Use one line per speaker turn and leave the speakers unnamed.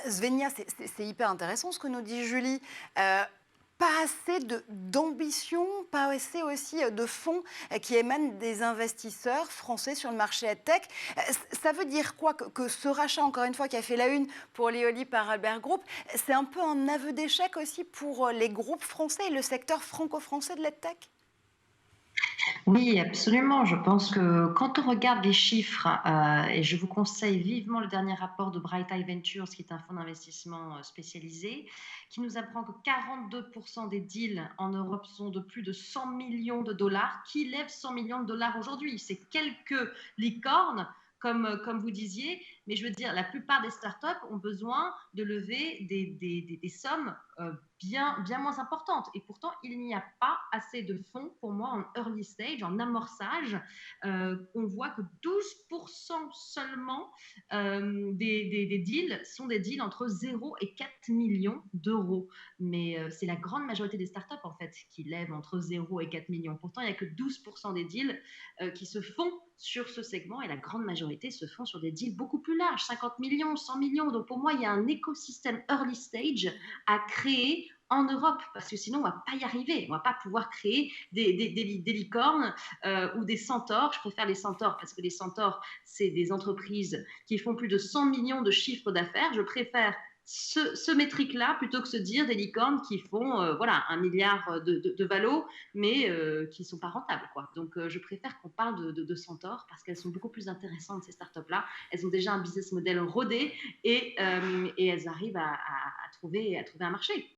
Svenja, c'est hyper intéressant ce que nous dit Julie. Pas assez d'ambition, pas assez aussi de fonds qui émanent des investisseurs français sur le marché EdTech. Ça veut dire quoi que ce rachat, encore une fois, qui a fait la une pour L'Eoli par Albert Group, c'est un peu un aveu d'échec aussi pour les groupes français et le secteur franco-français de l'EdTech?
Oui, absolument. Je pense que quand on regarde les chiffres, et je vous conseille vivement le dernier rapport de Bright Eye Ventures, qui est un fonds d'investissement spécialisé, qui nous apprend que 42% des deals en Europe sont de plus de 100 millions de dollars. Qui lève 100 millions de dollars aujourd'hui? C'est quelques licornes. Comme vous disiez, mais je veux dire, la plupart des startups ont besoin de lever des sommes bien moins importantes. Et pourtant, il n'y a pas assez de fonds pour moi en early stage, en amorçage. On voit que 12% seulement des deals sont des deals entre 0 et 4 millions d'euros. Mais c'est la grande majorité des startups, en fait, qui lèvent entre 0 et 4 millions. Pourtant, il n'y a que 12% des deals qui se font sur ce segment et la grande majorité se font sur des deals beaucoup plus larges, 50 millions, 100 millions. Donc pour moi, il y a un écosystème early stage à créer en Europe, parce que sinon on ne va pas y arriver, on ne va pas pouvoir créer des licornes ou des centaures. Je préfère les centaures parce que les centaures, c'est des entreprises qui font plus de 100 millions de chiffres d'affaires. Je préfère ce métrique-là plutôt que se dire des licornes qui font voilà, 1 milliard de valo, mais qui ne sont pas rentables, quoi. Donc je préfère qu'on parle de centaures parce qu'elles sont beaucoup plus intéressantes, ces startups-là. Elles ont déjà un business model rodé et elles arrivent à trouver un marché.